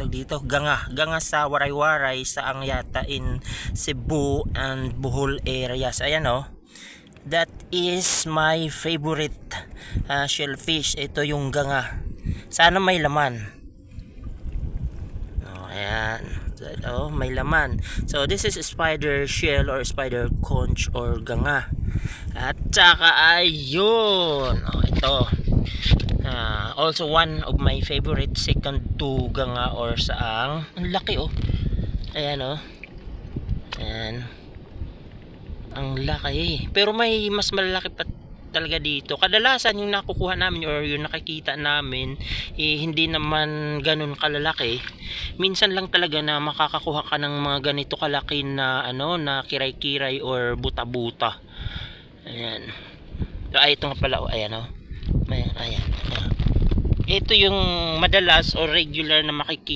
tawag dito, ganga sa Waray-Waray sa Angyata in Cebu and Bohol areas. Ayan that is my favorite shellfish. Ito yung ganga, sana may laman. Ayan, may laman. So this is spider shell or spider conch or ganga. At saka ayun, ito also one of my favorite, second to ganga or saang. Ang laki ayan ayan, ang laki, pero may mas malaki pa talaga dito. Kadalasan yung nakukuha namin or yung nakikita namin hindi naman ganun kalalaki. Minsan lang talaga na makakakuha ka ng mga ganito kalaki na na kiray-kiray or buta-buta. Ayan. Ito nga pala ayan ayan. Ito yung madalas or regular na makikita